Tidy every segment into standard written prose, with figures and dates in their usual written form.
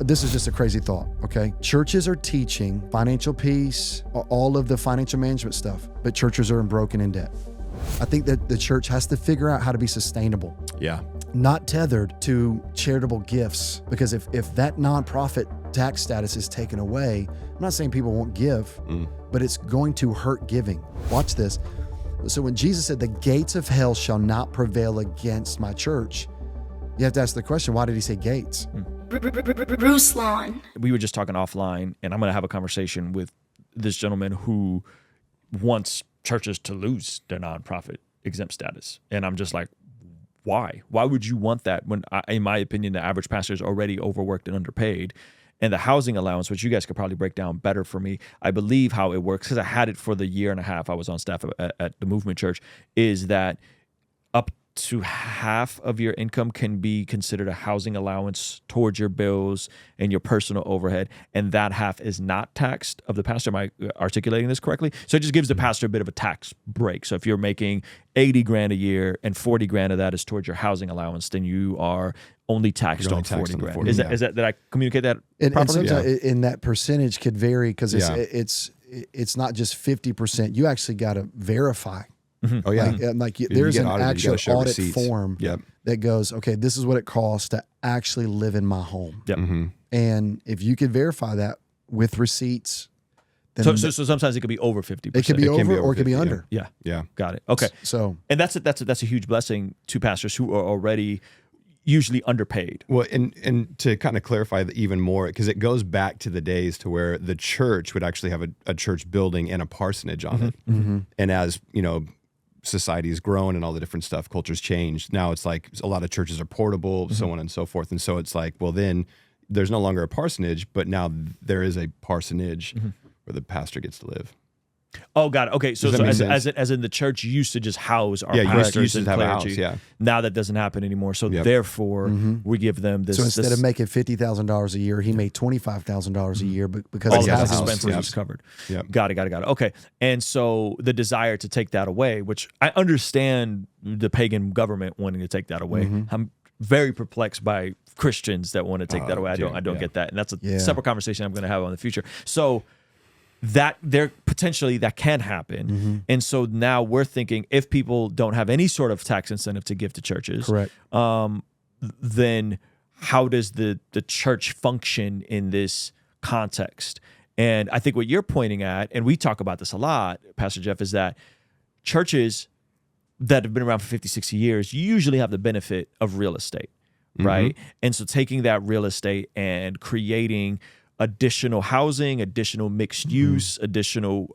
this is just a crazy thought, okay? Churches are teaching financial peace, all of the financial management stuff, but churches are broken in debt. I think that the church has to figure out how to be sustainable. Yeah. Not tethered to charitable gifts, because if that nonprofit tax status is taken away, I'm not saying people won't give, but it's going to hurt giving. Watch this. So when Jesus said, the gates of hell shall not prevail against my church, you have to ask the question, why did he say gates? Ruslan. We were just talking offline, and I'm going to have a conversation with this gentleman who wants churches to lose their nonprofit exempt status. And I'm just like, why? Why would you want that when, in my opinion, the average pastor is already overworked and underpaid? And the housing allowance, which you guys could probably break down better for me, I believe how it works, because I had it for the year and a half I was on staff at the Movement Church, is that up to half of your income can be considered a housing allowance towards your bills and your personal overhead, and that half is not taxed of the pastor. Am I articulating this correctly? So it just gives the pastor a bit of a tax break. So if you're making 80 grand a year and 40 grand of that is towards your housing allowance, then you are only taxed on 40 grand. Is that, did I communicate that properly? And sometimes in that percentage could vary, because it's not just 50%. You actually got to verify. Mm-hmm. Oh yeah, there's an actual audit receipts. form that goes, okay, this is what it costs to actually live in my home. Yep. Mm-hmm. And if you could verify that with receipts, then so sometimes it could be over 50%. It could be over or it could be under. Yeah. Yeah. Got it. Okay. So, and that's a huge blessing to pastors who are already usually underpaid. Well, and to kind of clarify that even more, because it goes back to the days to where the church would actually have a church building and a parsonage on it. Mm-hmm. And as, you know, society's grown and all the different stuff, culture's changed. Now it's like a lot of churches are portable, so on and so forth. And so it's like, well, then there's no longer a parsonage, but now there is a parsonage where the pastor gets to live. Oh, got it. Okay, so as in the church used to just house our pastors and clergy. Now that doesn't happen anymore. So therefore, we give them this. So instead of making $50,000 a year, he made $25,000 a year, because all his his house expenses is covered. Got it. Okay, and so the desire to take that away, which I understand the pagan government wanting to take that away. I'm very perplexed by Christians that want to take that away. I don't get that, and that's a separate conversation I'm going to have in the future. So that there potentially that can happen. And so now we're thinking, if people don't have any sort of tax incentive to give to churches, correct, then how does the church function in this context? And I think what you're pointing at, and we talk about this a lot, Pastor Jeff, is that churches that have been around for 50, 60 years usually have the benefit of real estate, right? And so taking that real estate and creating additional housing, additional mixed use, additional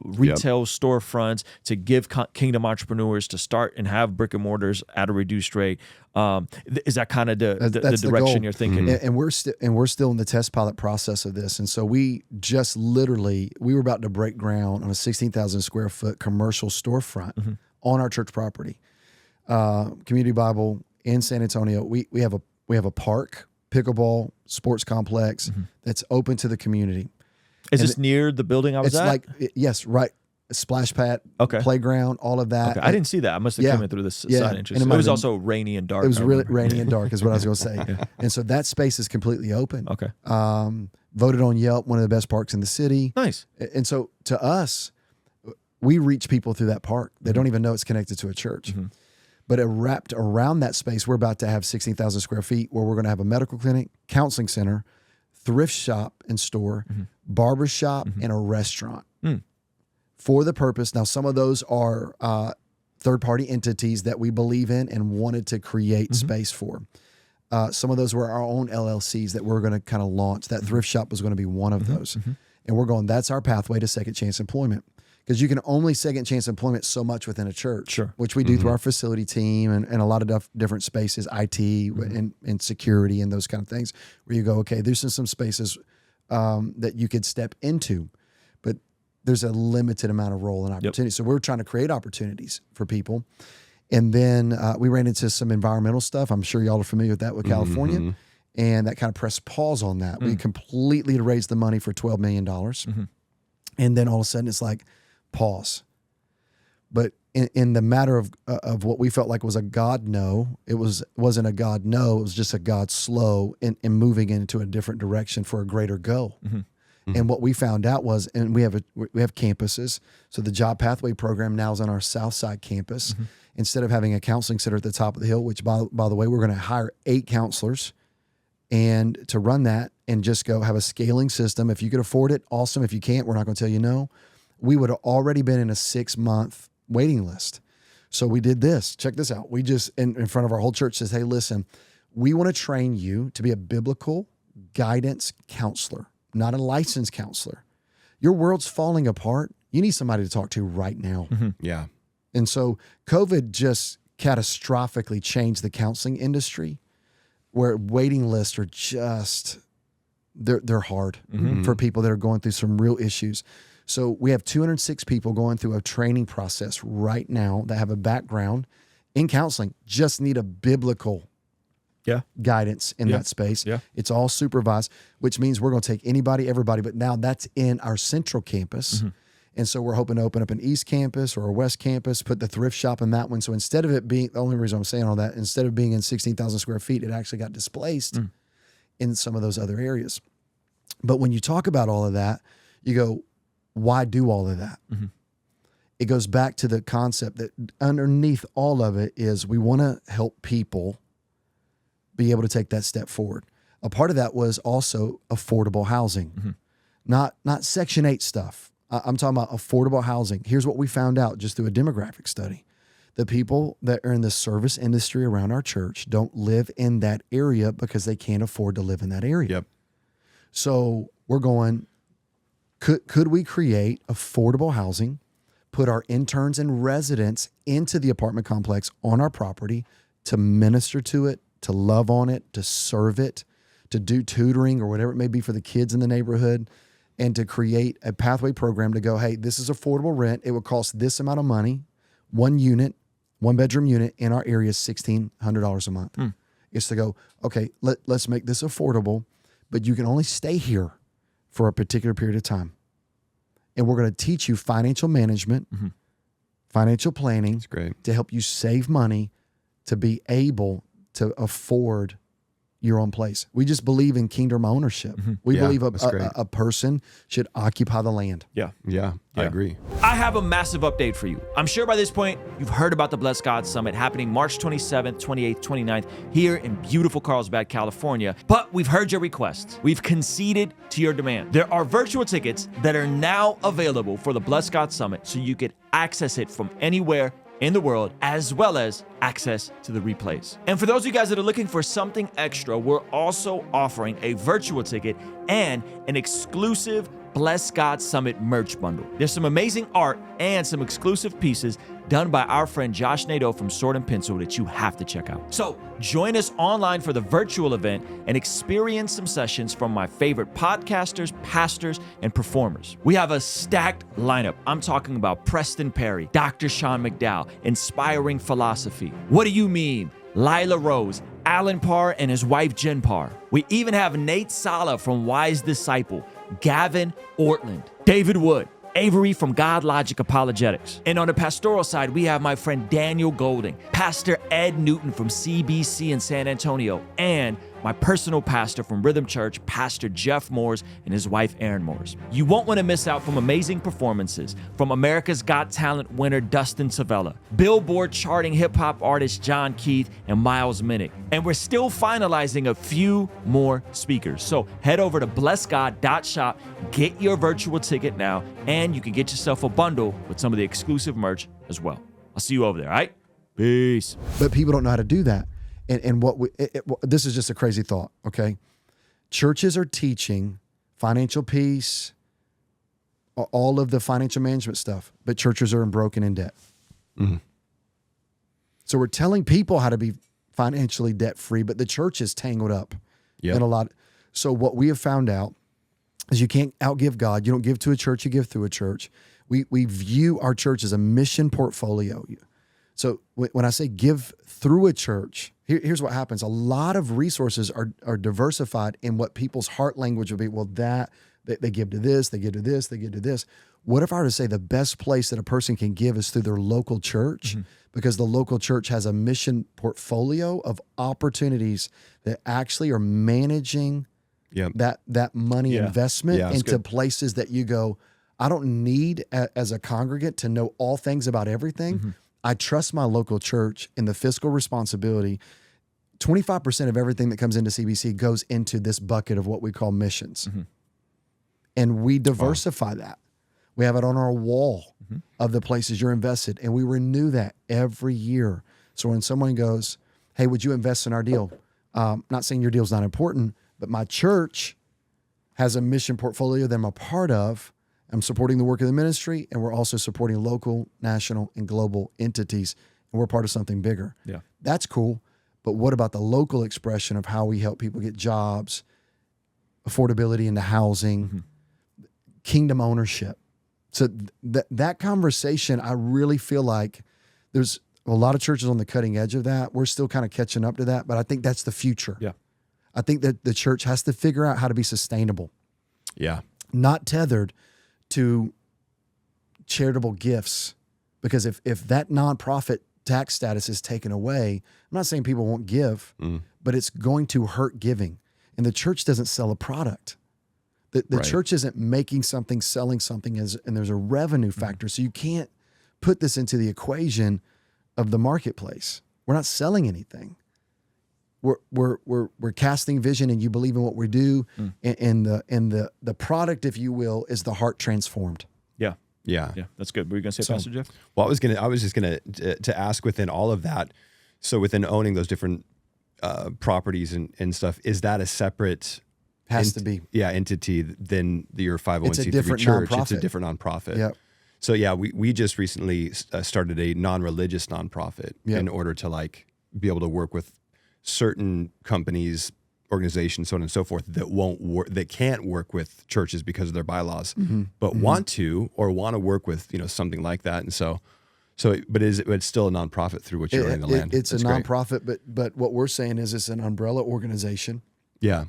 retail storefronts to give kingdom entrepreneurs to start and have brick and mortars at a reduced rate. Is that kind of the direction you're thinking? And we're still in the test pilot process of this. And so we just we were about to break ground on a 16,000 square foot commercial storefront on our church property. Community Bible in San Antonio. We have a park, pickleball sports complex that's open to the community. Is this near the building I was at? Yes, right. Splash pad, playground, all of that. Okay. I didn't see that. I must have come in through the side entrance. It was also rainy and dark. It was really rainy and dark is what I was going to say. And so that space is completely open. Okay. Voted on Yelp, one of the best parks in the city. Nice. And so to us, we reach people through that park. They don't even know it's connected to a church. But wrapped around that space, we're about to have 16,000 square feet where we're going to have a medical clinic, counseling center, thrift shop and store, barber shop, and a restaurant for the purpose. Now, some of those are third-party entities that we believe in and wanted to create space for. Some of those were our own LLCs that we're going to kind of launch. That thrift shop was going to be one of those. And we're going, that's our pathway to second chance employment. Because you can only second chance employment so much within a church, which we do through our facility team and a lot of different spaces, IT and security and those kind of things, where you go, okay, there's some spaces that you could step into, but there's a limited amount of role and opportunity. So we're trying to create opportunities for people. And then we ran into some environmental stuff. I'm sure y'all are familiar with that with California. And that kind of pressed pause on that. We completely raised the money for $12 million. And then all of a sudden it's like, pause. But in the matter of what we felt like was a God no, wasn't a God no, it was just a God slow in moving into a different direction for a greater goal. And what we found out was, and we have campuses. So the Job Pathway program now is on our South Side campus. Instead of having a counseling center at the top of the hill, which by the way, we're going to hire 8 counselors and to run that and just go have a scaling system. If you could afford it, awesome. If you can't, we're not going to tell you no. We would have already been in a 6-month waiting list. So we did this. Check this out. We just, in front of our whole church, says, hey, listen, we want to train you to be a biblical guidance counselor, not a licensed counselor. Your world's falling apart. You need somebody to talk to right now. Yeah. And so COVID just catastrophically changed the counseling industry, where waiting lists are just, they're hard for people that are going through some real issues. So we have 206 people going through a training process right now that have a background in counseling, just need a biblical guidance in that space. It's all supervised, which means we're going to take anybody, everybody, but now that's in our central campus. And so we're hoping to open up an East Campus or a West Campus, put the thrift shop in that one. So instead of it being, the only reason I'm saying all that, instead of being in 16,000 square feet, it actually got displaced in some of those other areas. But when you talk about all of that, you go, why do all of that? It goes back to the concept that underneath all of it is we want to help people be able to take that step forward. A part of that was also affordable housing, not Section 8 stuff. I'm talking about affordable housing. Here's what we found out just through a demographic study. The people that are in the service industry around our church don't live in that area because they can't afford to live in that area. So we're going, could we create affordable housing, put our interns and residents into the apartment complex on our property to minister to it, to love on it, to serve it, to do tutoring or whatever it may be for the kids in the neighborhood, and to create a pathway program to go, hey, this is affordable rent. It would cost this amount of money. 1 bedroom unit in our area is $1,600 a month. It's to go, okay, let's make this affordable, but you can only stay here for a particular period of time. And we're going to teach you financial management, financial planning. That's great. To help you save money to be able to afford your own place. We just believe in kingdom ownership. We believe a person should occupy the land. I agree. I have a massive update for you. I'm sure by this point, you've heard about the Blessed God Summit happening March 27th, 28th, 29th here in beautiful Carlsbad, California. But we've heard your requests. We've conceded to your demand. There are virtual tickets that are now available for the Blessed God Summit, so you can access it from anywhere in the world, as well as access to the replays. And for those of you guys that are looking for something extra, we're also offering a virtual ticket and an exclusive Bless God Summit merch bundle. There's some amazing art and some exclusive pieces done by our friend Josh Nadeau from Sword and Pencil that you have to check out. So join us online for the virtual event and experience some sessions from my favorite podcasters, pastors, and performers. We have a stacked lineup. I'm talking about Preston Perry, Dr. Sean McDowell, Inspiring Philosophy. What do you mean? Lila Rose, Alan Parr and his wife Jen Parr. We even have Nate Sala from Wise Disciple, Gavin Ortland, David Wood, Avery from God Logic Apologetics. And on the pastoral side, we have my friend Daniel Golding, Pastor Ed Newton from CBC in San Antonio, and my personal pastor from Rhythm Church, Pastor Jeff Moores and his wife Erin Moores. You won't want to miss out from amazing performances from America's Got Talent winner Dustin Savella, Billboard charting hip-hop artist John Keith and Miles Minnick. And we're still finalizing a few more speakers. So head over to blessgod.shop, get your virtual ticket now, and you can get yourself a bundle with some of the exclusive merch as well. I'll see you over there, all right? Peace. But people don't know how to do that. And this is just a crazy thought, okay? Churches are teaching financial peace, all of the financial management stuff, but churches are broken in debt. So we're telling people how to be financially debt-free, but the church is tangled up in a lot. So what we have found out is you can't outgive God. You don't give to a church, you give through a church. We view our church as a mission portfolio. So when I say give through a church, here's what happens. A lot of resources are diversified in what people's heart language will be. Well, They give to this, they give to this, they give to this. What if I were to say the best place that a person can give is through their local church? Because the local church has a mission portfolio of opportunities that actually are managing that money investment into places that you go, I don't need as a congregant to know all things about everything. I trust my local church in the fiscal responsibility. 25% of everything that comes into CBC goes into this bucket of what we call missions. And we diversify that. We have it on our wall of the places you're invested, and we renew that every year. So when someone goes, hey, would you invest in our deal? Not saying your deal's not important, but my church has a mission portfolio that I'm a part of. I'm supporting the work of the ministry, and we're also supporting local, national, and global entities, and we're part of something bigger. Yeah. That's cool. But what about the local expression of how we help people get jobs, affordability into housing, kingdom ownership? So that conversation, I really feel like there's a lot of churches on the cutting edge of that. We're still kind of catching up to that, but I think that's the future. Yeah. I think that the church has to figure out how to be sustainable. Yeah. Not tethered to charitable gifts. Because if that nonprofit tax status is taken away, I'm not saying people won't give, but it's going to hurt giving. And the church doesn't sell a product. The church isn't making something, selling something, and there's a revenue factor. So you can't put this into the equation of the marketplace. We're not selling anything. We're casting vision, and you believe in what we do, and the product, if you will, is the heart transformed. Yeah. That's good. What were you going to say, Pastor Jeff? Well, I was just gonna to ask within all of that. So within owning those different properties and stuff, is that a separate Has to be. entity than your 501c3 It's a different church? nonprofit. It's a different nonprofit. Yep. So we just recently started a non-religious nonprofit in order to like be able to work with certain companies, organizations, so on and so forth that can't work with churches because of their bylaws, but want to work with something like that. And but it's still a nonprofit through which you're running the land. It's That's a great. nonprofit, but what we're saying is it's an umbrella organization. Yeah.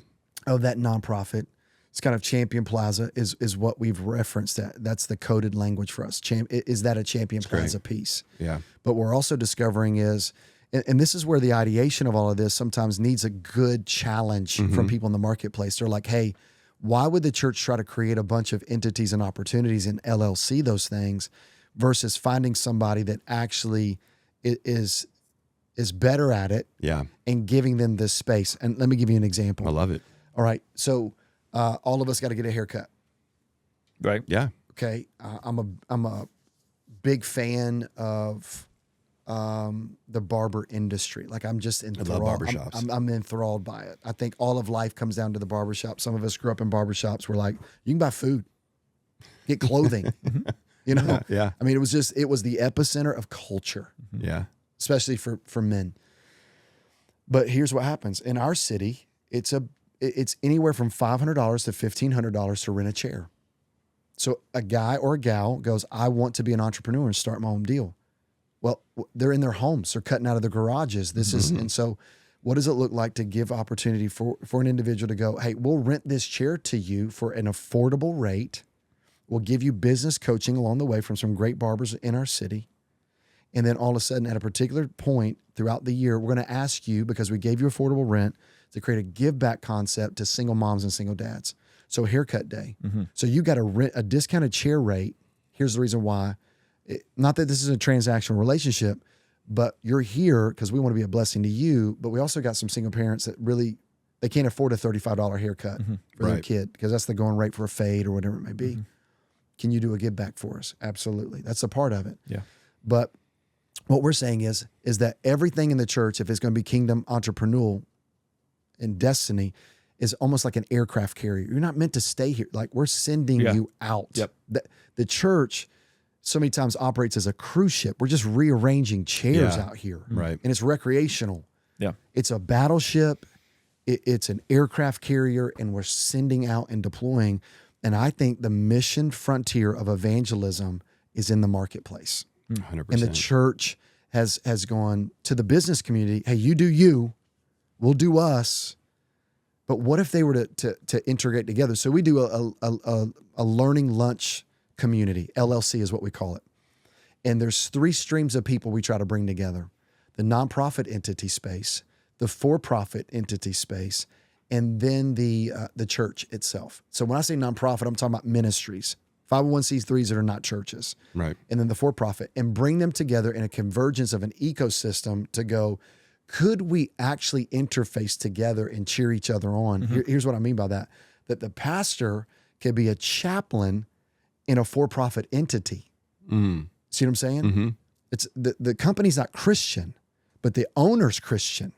Of that nonprofit. It's kind of Champion Plaza is what we've referenced. That's the coded language for us. Is that a Champion Plaza piece? Yeah. But we're also discovering is, and this is where the ideation of all of this sometimes needs a good challenge from people in the marketplace. They're like, hey, why would the church try to create a bunch of entities and opportunities and LLC those things versus finding somebody that actually is better at it and giving them this space? And let me give you an example. I love it. All right. So all of us got to get a haircut. Right. Yeah. Okay. I'm a big fan of the barber industry. Like I'm just enthralled. I love barbershops. I'm enthralled by it. I think all of life comes down to the barbershop. Some of us grew up in barbershops. We're like, you can buy food, get clothing, Yeah. I mean, it was the epicenter of culture. Yeah. Especially for men. But here's what happens. In our city, it's anywhere from $500 to $1,500 to rent a chair. So a guy or a gal goes, I want to be an entrepreneur and start my own deal. Well, they're in their homes. They're cutting out of their garages. And so what does it look like to give opportunity for an individual to go, hey, we'll rent this chair to you for an affordable rate. We'll give you business coaching along the way from some great barbers in our city. And then all of a sudden at a particular point throughout the year, we're going to ask you, because we gave you affordable rent, to create a give back concept to single moms and single dads. So haircut day. So you got a discounted chair rate. Here's the reason why. Not that this is a transactional relationship, but you're here because we want to be a blessing to you. But we also got some single parents that really, they can't afford a $35 haircut for their kid because that's the going rate for a fade or whatever it may be. Can you do a give back for us? Absolutely. That's a part of it. Yeah. But what we're saying is that everything in the church, if it's going to be kingdom entrepreneurial and destiny, is almost like an aircraft carrier. You're not meant to stay here. Like we're sending you out. Yep. The church so many times operates as a cruise ship. We're just rearranging chairs out here. Right. And it's recreational. Yeah. It's a battleship. It's an aircraft carrier, and we're sending out and deploying. And I think the mission frontier of evangelism is in the marketplace. 100%. And the church has gone to the business community. Hey, you do you, we'll do us. But what if they were to integrate together? So we do a learning lunch community. LLC is what we call it. And there's 3 streams of people we try to bring together: the nonprofit entity space, the for-profit entity space, and then the church itself. So when I say nonprofit, I'm talking about ministries, 501c3s that are not churches. Right. And then the for-profit, and bring them together in a convergence of an ecosystem to go, could we actually interface together and cheer each other on? Here's what I mean by that: that the pastor could be a chaplain in a for-profit entity. See what I'm saying? It's the company's not Christian, but the owner's Christian.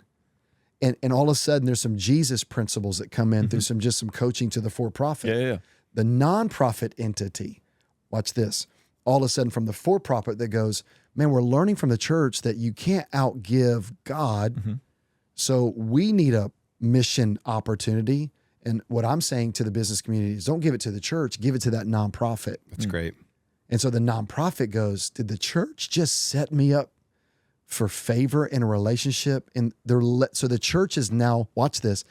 And all of a sudden there's some Jesus principles that come in through some coaching to the for-profit. Yeah. The nonprofit entity, watch this, all of a sudden from the for-profit that goes, man, we're learning from the church that you can't outgive God. So we need a mission opportunity. And what I'm saying to the business community is, don't give it to the church, give it to that nonprofit. That's great. And so the nonprofit goes, did the church just set me up for favor in a relationship? And so the church is now, watch this.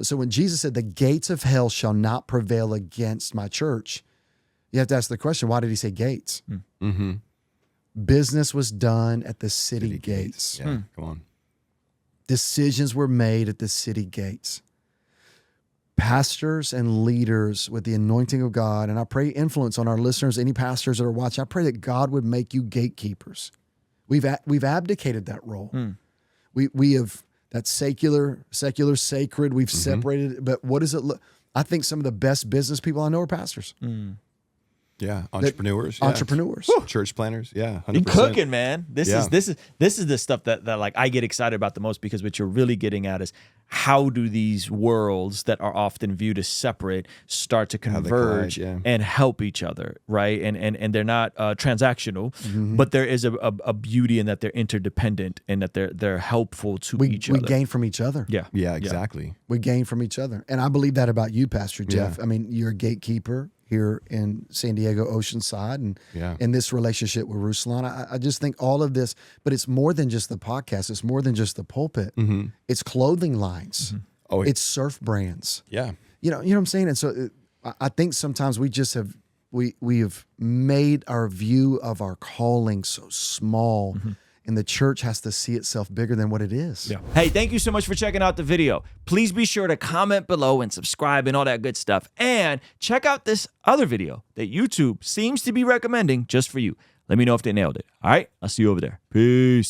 So when Jesus said, the gates of hell shall not prevail against my church, you have to ask the question, why did he say gates? Business was done at the city gates. Yeah, come on. Decisions were made at the city gates. Pastors and leaders with the anointing of God, and I pray influence on our listeners, any pastors that are watching, I pray that God would make you gatekeepers. We've abdicated that role. We have that secular, sacred. We've separated it. But what does it look? I think some of the best business people I know are pastors. Yeah, entrepreneurs. Entrepreneurs. Church planners. Yeah, 100%. You cooking, man. This is the stuff that like I get excited about the most, because what you're really getting at is, how do these worlds that are often viewed as separate start to converge and help each other, right? And they're not transactional, but there is a beauty in that they're interdependent and that they're helpful to each other. We gain from each other. Yeah, exactly. We gain from each other. And I believe that about you, Pastor Jeff. I mean, you're a gatekeeper here in San Diego, Oceanside, and in this relationship with Ruslan. I just think all of this, but it's more than just the podcast. It's more than just the pulpit. It's clothing lines. Oh, it's surf brands. Yeah. You know what I'm saying? And so I think sometimes we just have, we have made our view of our calling so small, and the church has to see itself bigger than what it is. Yeah. Hey, thank you so much for checking out the video. Please be sure to comment below and subscribe and all that good stuff. And check out this other video that YouTube seems to be recommending just for you. Let me know if they nailed it. All right? I'll see you over there. Peace.